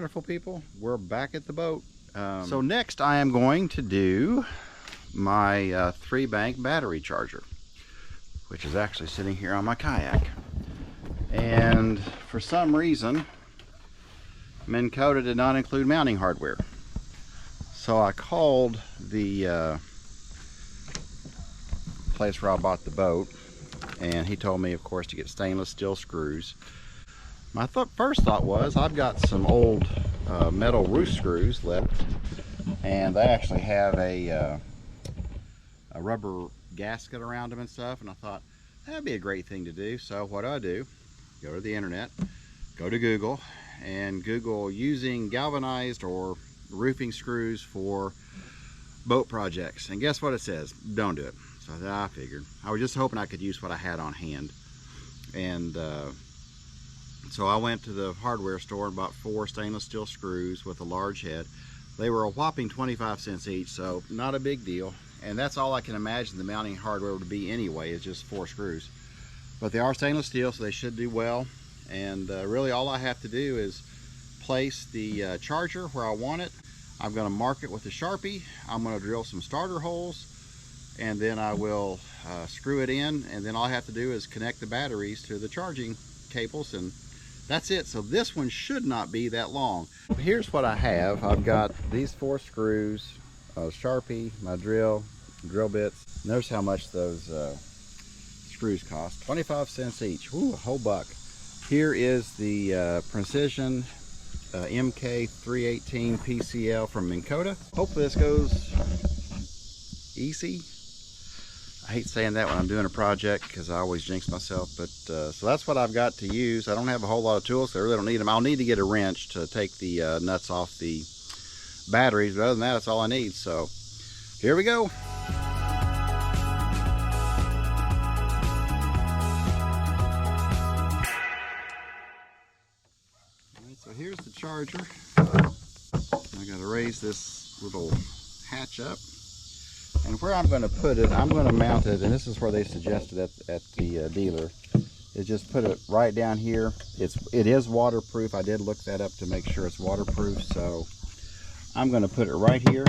wonderful people, we're back at the boat. So next I am going to do my 3-bank battery charger, which is actually sitting here on my kayak. And for some reason, Minn Kota did not include mounting hardware. So I called the place where I bought the boat, and he told me, of course, to get stainless steel screws. My first thought was, I've got some old metal roof screws left, and they actually have a rubber gasket around them and stuff, and I thought that'd be a great thing to do. So what do? Go to the internet, go to Google, and Google using galvanized or roofing screws for boat projects, and guess what it says? Don't do it. So I figured, I was just hoping I could use what I had on hand. And so I went to the hardware store and bought 4 stainless steel screws with a large head. They were a whopping 25 cents each, so not a big deal. And that's all I can imagine the mounting hardware would be anyway, is just 4 screws. But they are stainless steel, so they should do well. And really all I have to do is place the charger where I want it. I'm going to mark it with a Sharpie. I'm going to drill some starter holes, and then I will screw it in, and then all I have to do is connect the batteries to the charging cables, and that's it. So this one should not be that long. Here's what I have. I've got these 4 screws, a Sharpie, my drill bits. Notice how much those screws cost. 25 cents each. Ooh, a whole buck. Here is the Precision MK318 PCL from Minn Kota. Hopefully this goes easy. I hate saying that when I'm doing a project because I always jinx myself, but so that's what I've got to use. I don't have a whole lot of tools, so I really don't need them. I'll need to get a wrench to take the nuts off the batteries, but other than that, that's all I need. So here we go. Alright, so here's the charger. I gotta raise this little hatch up. And where I'm going to put it, I'm going to mount it, and this is where they suggested at the dealer, is just put it right down here. It is waterproof. I did look that up to make sure it's waterproof, so I'm going to put it right here.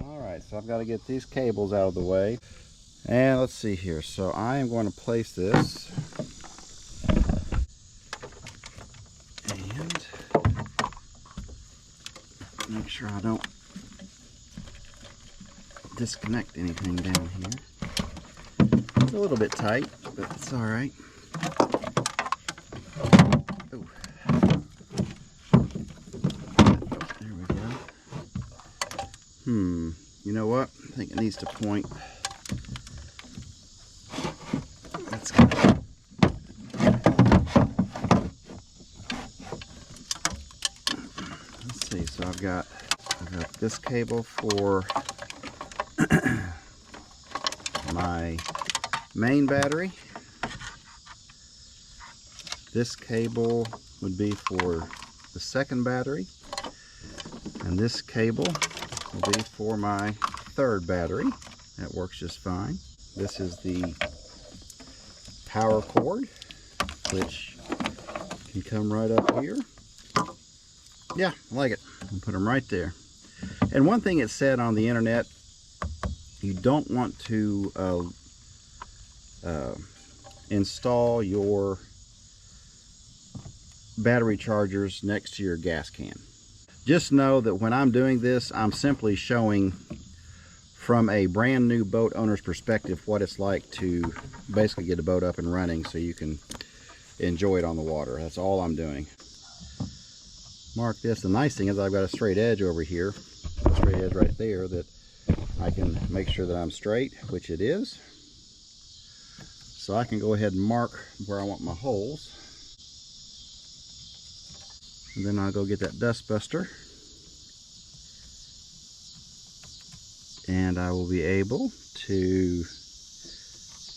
Alright, so I've got to get these cables out of the way. And let's see here. So I am going to place this. And make sure I don't disconnect anything down here. It's a little bit tight, but it's all right. Oh. There we go. You know what? I think it needs to point. Let's go. Let's see. So I've got this cable for my main battery. This cable would be for the second battery, and this cable will be for my third battery. That works just fine. This is the power cord, which can come right up here. Yeah, I like it. I'll put them right there. And one thing it said on the internet, you don't want to install your battery chargers next to your gas can. Just know that when I'm doing this, I'm simply showing from a brand new boat owner's perspective what it's like to basically get a boat up and running so you can enjoy it on the water. That's all I'm doing. Mark this. The nice thing is I've got a straight edge over here, a straight edge right there, that I can make sure that I'm straight, which it is. So I can go ahead and mark where I want my holes. And then I'll go get that dust buster. And I will be able to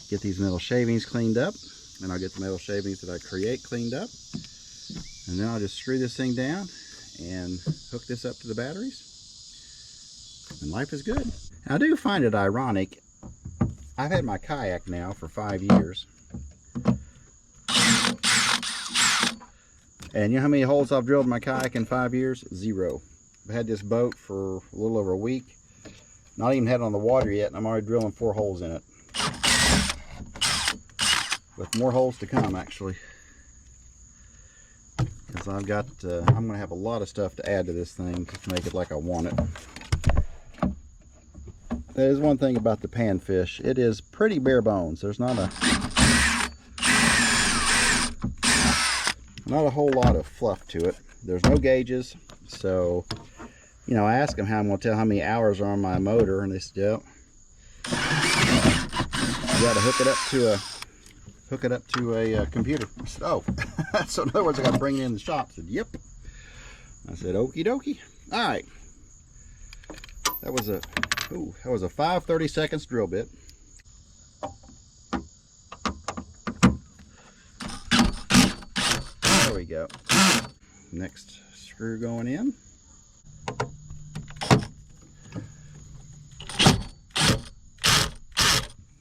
get these metal shavings cleaned up. And I'll get the metal shavings that I create cleaned up. And then I'll just screw this thing down and hook this up to the batteries. And life is good. I do find it ironic. I've had my kayak now for 5 years. And you know how many holes I've drilled in my kayak in 5 years? 0. I've had this boat for a little over a week. Not even had it on the water yet, and I'm already drilling 4 holes in it. With more holes to come, actually. Because I've got, I'm going to have a lot of stuff to add to this thing to make it like I want it. That is one thing about the panfish. It is pretty bare bones. There's not a whole lot of fluff to it. There's no gauges, so you know, I asked them how I'm going to tell how many hours are on my motor, and they said, "Yep, you got to hook it up to a computer." I said, "Oh," so in other words, I got to bring it in the shop. I said, "Yep." I said, "Okie dokie." All right, that was a 5/32 drill bit. There we go. Next screw going in.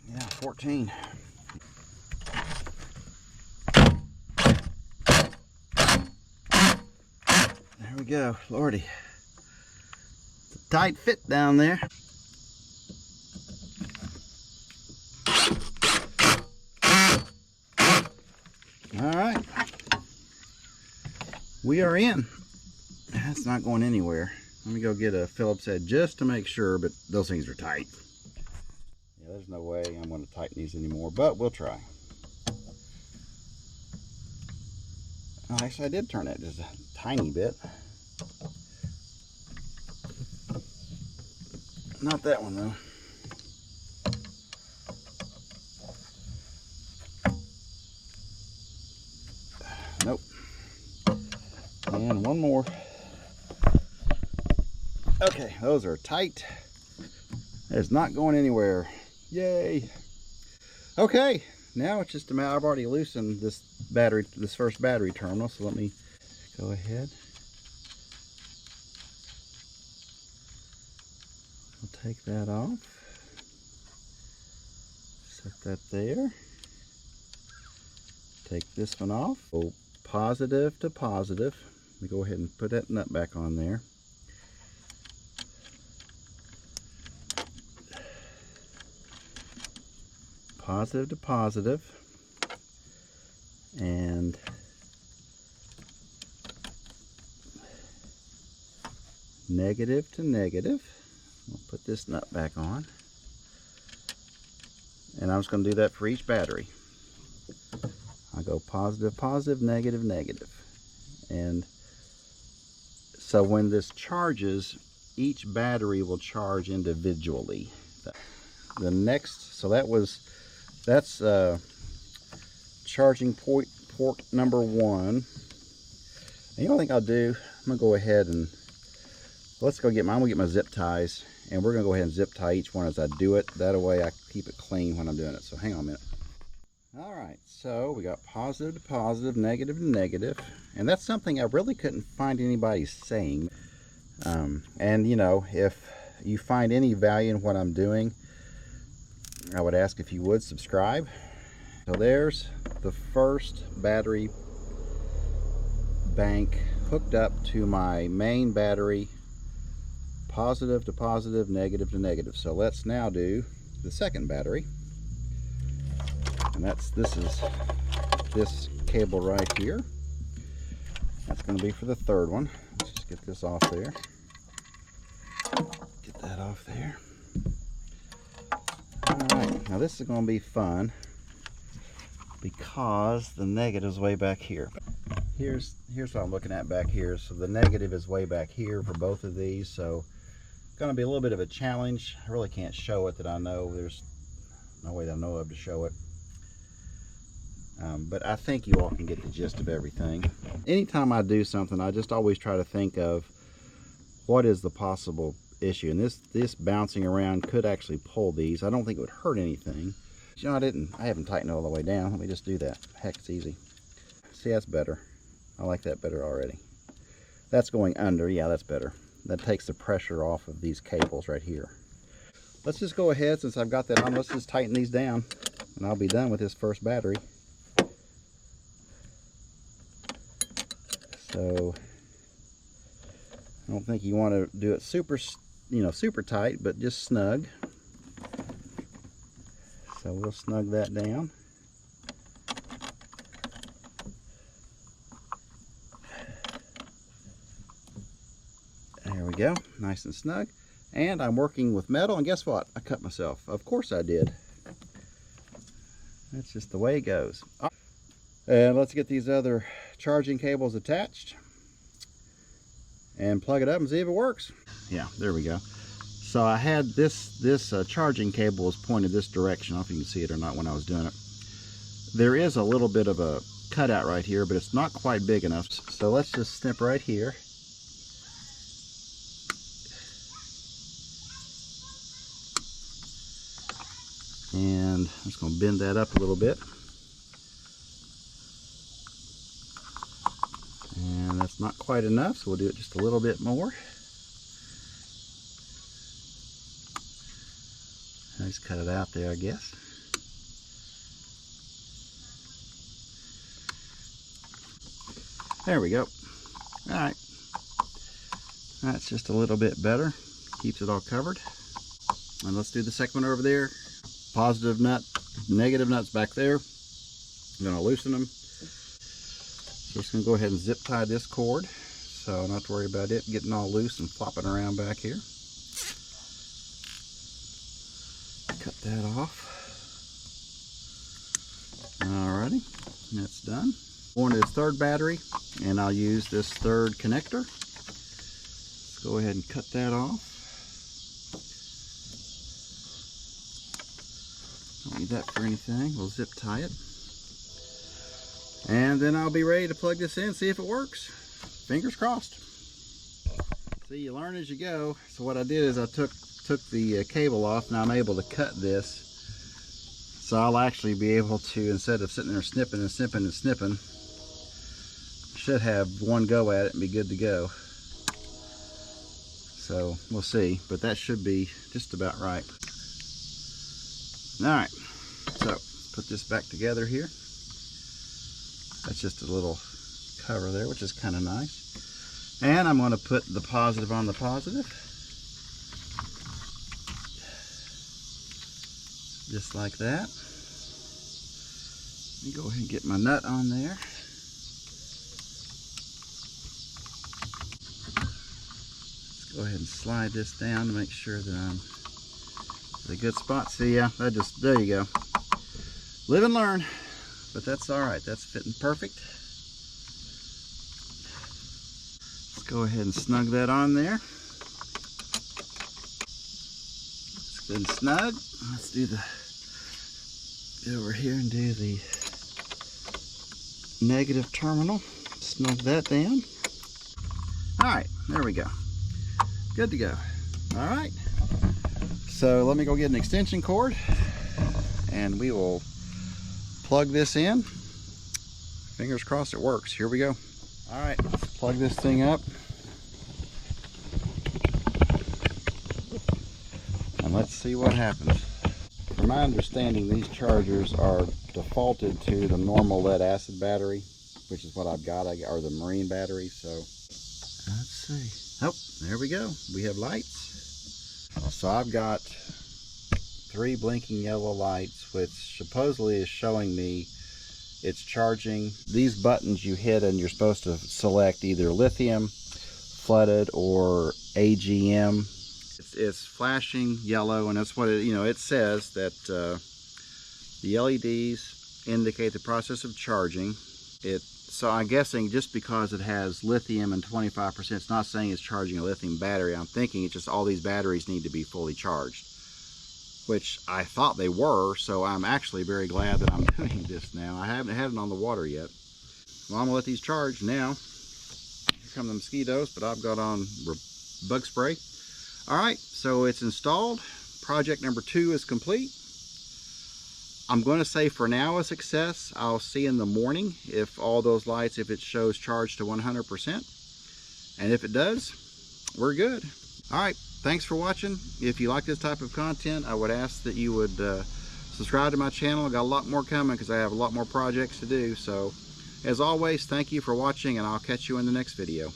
Yeah, 14. There we go. Lordy. It's a tight fit down there. All right. We are in. That's not going anywhere. Let me go get a Phillips head just to make sure, but those things are tight. Yeah, there's no way I'm going to tighten these anymore, but we'll try. Oh, actually, I did turn it just a tiny bit. Not that one, though. Nope. And one more. Okay, those are tight. It's not going anywhere. Yay. Okay, now it's just a matter, I've already loosened this battery, this first battery terminal, so let me go ahead. I'll take that off. Set that there. Take this one off. Go positive to positive. Let me go ahead and put that nut back on there. Positive to positive. And negative to negative. We'll put this nut back on. And I'm just going to do that for each battery. I go positive, positive, negative, negative. And so when this charges, each battery will charge individually. The next, so that's charging port number 1. And you know what I think I'll do? I'm going to go ahead and, I'm going to get my zip ties, and we're going to go ahead and zip tie each one as I do it. That way I keep it clean when I'm doing it. So hang on a minute. All right, so we got positive to positive, negative to negative, and that's something I really couldn't find anybody saying. And you know, if you find any value in what I'm doing, I would ask if you would subscribe. So there's the first battery bank hooked up to my main battery, positive to positive, negative to negative. So let's now do the second battery. And this is this cable right here. That's going to be for the third one. Let's just get this off there. Get that off there. Alright, now this is going to be fun because the negative is way back here. Here's what I'm looking at back here. So the negative is way back here for both of these. So it's going to be a little bit of a challenge. I really can't show it that I know. There's no way that I know of to show it. But I think you all can get the gist of everything. Anytime I do something, I just always try to think of what is the possible issue. And this bouncing around could actually pull these. I don't think it would hurt anything. You know, I haven't tightened it all the way down. Let me just do that. Heck, it's easy. See, that's better. I like that better already. That's going under. Yeah, that's better. That takes the pressure off of these cables right here. Let's just go ahead, since I've got that on, let's just tighten these down, and I'll be done with this first battery. So I don't think you want to do it super, super tight, but just snug. So we'll snug that down. There we go, nice and snug. And I'm working with metal, and guess what? I cut myself. Of course I did. That's just the way it goes. And let's get these other charging cables attached and plug it up and see if it works. Yeah, there we go. So I had this charging cable was pointed this direction. I don't know if you can see it or not when I was doing it. There is a little bit of a cutout right here, but it's not quite big enough. So let's just snip right here. And I'm just going to bend that up a little bit. And that's not quite enough, so we'll do it just a little bit more. I just cut it out there, I guess. There we go. All right. That's just a little bit better. Keeps it all covered. And let's do the second one over there. Positive nut, negative nuts back there. I'm going to loosen them. So just going to go ahead and zip tie this cord, so not to worry about it getting all loose and flopping around back here. Cut that off. Alrighty, that's done. Going to this third battery, and I'll use this third connector. Let's go ahead and cut that off. Don't need that for anything. We'll zip tie it. And then I'll be ready to plug this in, see if it works. Fingers crossed. See, you learn as you go. So what I did is I took the cable off. Now I'm able to cut this. So I'll actually be able to, instead of sitting there snipping and snipping and snipping, should have one go at it and be good to go. So we'll see, but that should be just about right. All right, so let's put this back together here. That's just a little cover there, which is kind of nice. And I'm going to put the positive on the positive. Just like that. Let me go ahead and get my nut on there. Let's go ahead and slide this down to make sure that I'm in a good spot. See, yeah, there you go. Live and learn. But that's all right. That's fitting perfect. Let's go ahead and snug that on there. It's good and snug. Let's go over here and do the negative terminal. Snug that down. All right, there we go. Good to go. All right. So let me go get an extension cord, and we will plug this in. Fingers crossed it works. Here we go. All right, let's plug this thing up. And let's see what happens. From my understanding, these chargers are defaulted to the normal lead acid battery, which is what I've got, or the marine battery. So let's see. Oh, there we go. We have lights. So I've got 3 blinking yellow lights, which supposedly is showing me it's charging. These buttons you hit and you're supposed to select either lithium, flooded, or AGM. It's flashing yellow, and that's what it says that the LEDs indicate the process of charging. So I'm guessing just because it has lithium and 25%, it's not saying it's charging a lithium battery. I'm thinking it's just all these batteries need to be fully charged, which I thought they were, so I'm actually very glad that I'm doing this now. I haven't had it on the water yet. Well, I'm gonna let these charge now. Here come the mosquitoes, but I've got on bug spray. All right, so it's installed. Project number 2 is complete. I'm going to say for now a success. I'll see in the morning if all those lights, if it shows charged to 100%. And if it does, we're good. All right, thanks for watching. If you like this type of content, I would ask that you would subscribe to my channel. I've got a lot more coming because I have a lot more projects to do. So As always, thank you for watching, and I'll catch you in the next video.